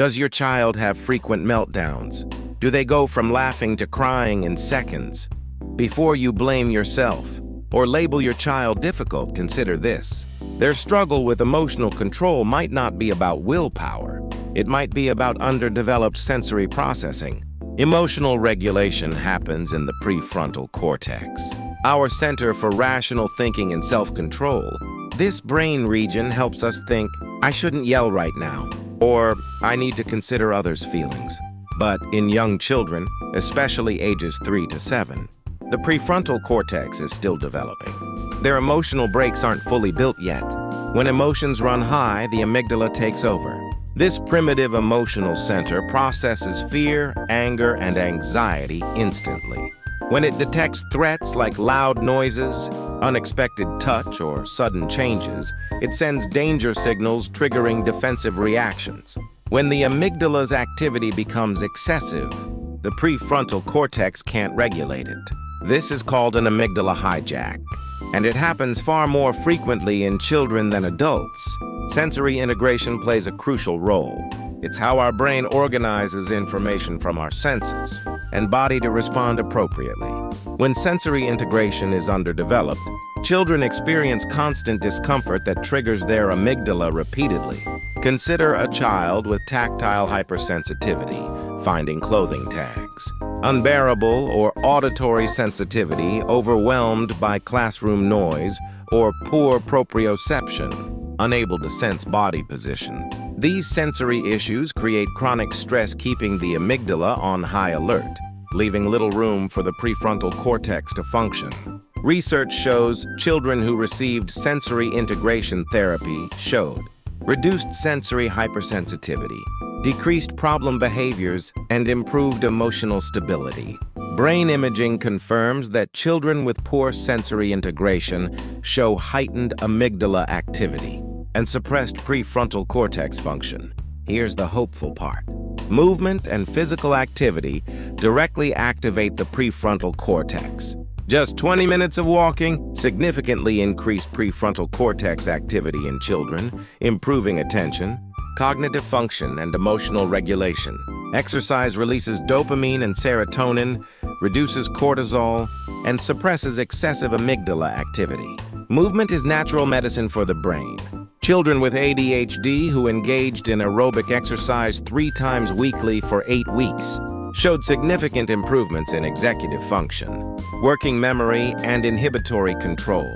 Does your child have frequent meltdowns? Do they go from laughing to crying in seconds? Before you blame yourself or label your child difficult, consider this. Their struggle with emotional control might not be about willpower. It might be about underdeveloped sensory processing. Emotional regulation happens in the prefrontal cortex, our center for rational thinking and self-control. This brain region helps us think, I shouldn't yell right now, or I need to consider others' feelings. But in young children, especially ages 3 to 7, the prefrontal cortex is still developing. Their emotional brakes aren't fully built yet. When emotions run high, the amygdala takes over. This primitive emotional center processes fear, anger, and anxiety instantly. When it detects threats like loud noises, unexpected touch, or sudden changes, it sends danger signals triggering defensive reactions. When the amygdala's activity becomes excessive, the prefrontal cortex can't regulate it. This is called an amygdala hijack, and it happens far more frequently in children than adults. Sensory integration plays a crucial role. It's how our brain organizes information from our senses and body to respond appropriately. When sensory integration is underdeveloped, children experience constant discomfort that triggers their amygdala repeatedly. Consider a child with tactile hypersensitivity, finding clothing tags. Unbearable or auditory sensitivity, overwhelmed by classroom noise, or poor proprioception, unable to sense body position. These sensory issues create chronic stress, keeping the amygdala on high alert, leaving little room for the prefrontal cortex to function. Research shows children who received sensory integration therapy showed reduced sensory hypersensitivity, decreased problem behaviors, and improved emotional stability. Brain imaging confirms that children with poor sensory integration show heightened amygdala activity and suppressed prefrontal cortex function. Here's the hopeful part. Movement and physical activity directly activate the prefrontal cortex. Just 20 minutes of walking significantly increased prefrontal cortex activity in children, improving attention, cognitive function, and emotional regulation. Exercise releases dopamine and serotonin, reduces cortisol, and suppresses excessive amygdala activity. Movement is natural medicine for the brain. Children with ADHD who engaged in aerobic exercise 3 times weekly for 8 weeks showed significant improvements in executive function, working memory, and inhibitory control.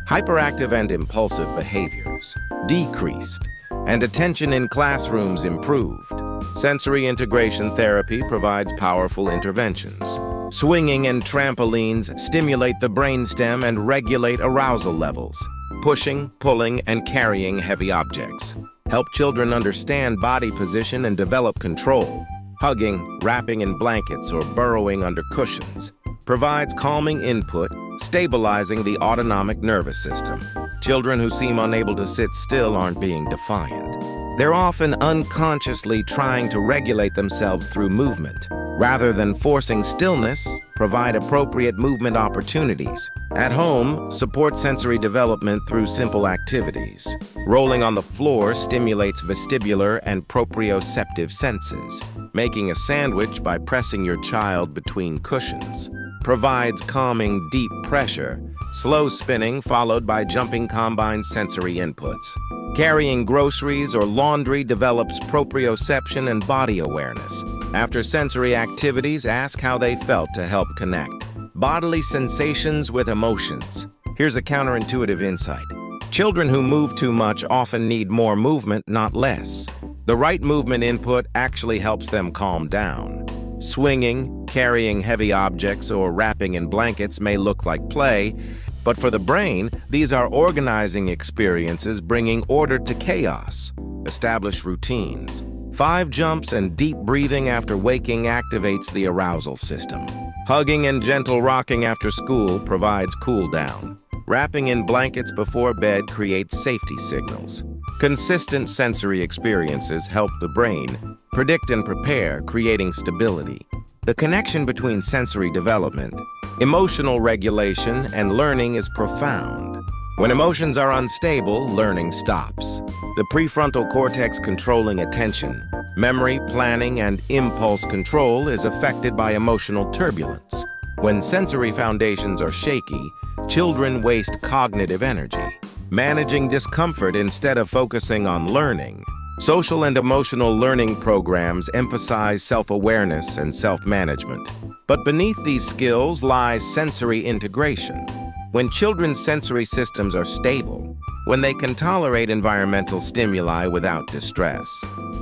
Hyperactive and impulsive behaviors decreased, and attention in classrooms improved. Sensory integration therapy provides powerful interventions. Swinging and trampolines stimulate the brainstem and regulate arousal levels. Pushing, pulling, and carrying heavy objects help children understand body position and develop control. Hugging, wrapping in blankets, or burrowing under cushions provides calming input, stabilizing the autonomic nervous system. Children who seem unable to sit still aren't being defiant. They're often unconsciously trying to regulate themselves through movement. Rather than forcing stillness, provide appropriate movement opportunities. At home, support sensory development through simple activities. Rolling on the floor stimulates vestibular and proprioceptive senses. Making a sandwich by pressing your child between cushions provides calming deep pressure. Slow spinning followed by jumping combines sensory inputs. Carrying groceries or laundry develops proprioception and body awareness. After sensory activities, ask how they felt to help connect bodily sensations with emotions. Here's a counterintuitive insight. Children who move too much often need more movement, not less. The right movement input actually helps them calm down. Swinging, carrying heavy objects, or wrapping in blankets may look like play, but for the brain, these are organizing experiences bringing order to chaos. Establish routines. 5 jumps and deep breathing after waking activates the arousal system. Hugging and gentle rocking after school provides cool down. Wrapping in blankets before bed creates safety signals. Consistent sensory experiences help the brain predict and prepare, creating stability. The connection between sensory development, emotional regulation, and learning is profound. When emotions are unstable, learning stops. The prefrontal cortex controlling attention, memory, planning, and impulse control is affected by emotional turbulence. When sensory foundations are shaky, children waste cognitive energy, managing discomfort instead of focusing on learning. Social and emotional learning programs emphasize self-awareness and self-management. But beneath these skills lies sensory integration. When children's sensory systems are stable, when they can tolerate environmental stimuli without distress,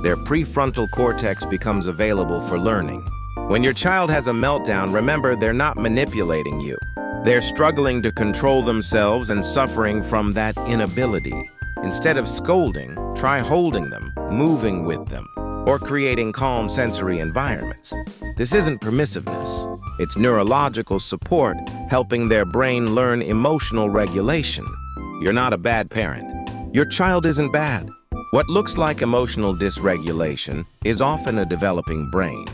their prefrontal cortex becomes available for learning. When your child has a meltdown, remember they're not manipulating you. They're struggling to control themselves and suffering from that inability. Instead of scolding, try holding them, moving with them, or creating calm sensory environments. This isn't permissiveness. It's neurological support, helping their brain learn emotional regulation. You're not a bad parent. Your child isn't bad. What looks like emotional dysregulation is often a developing brain.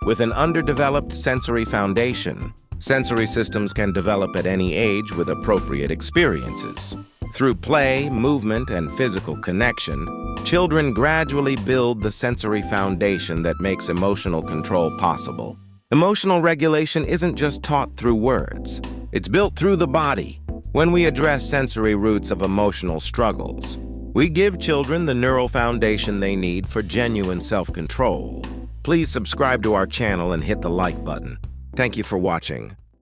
With an underdeveloped sensory foundation, sensory systems can develop at any age with appropriate experiences. Through play, movement, and physical connection, children gradually build the sensory foundation that makes emotional control possible. Emotional regulation isn't just taught through words. It's built through the body. When we address sensory roots of emotional struggles, we give children the neural foundation they need for genuine self-control. Please subscribe to our channel and hit the like button. Thank you for watching.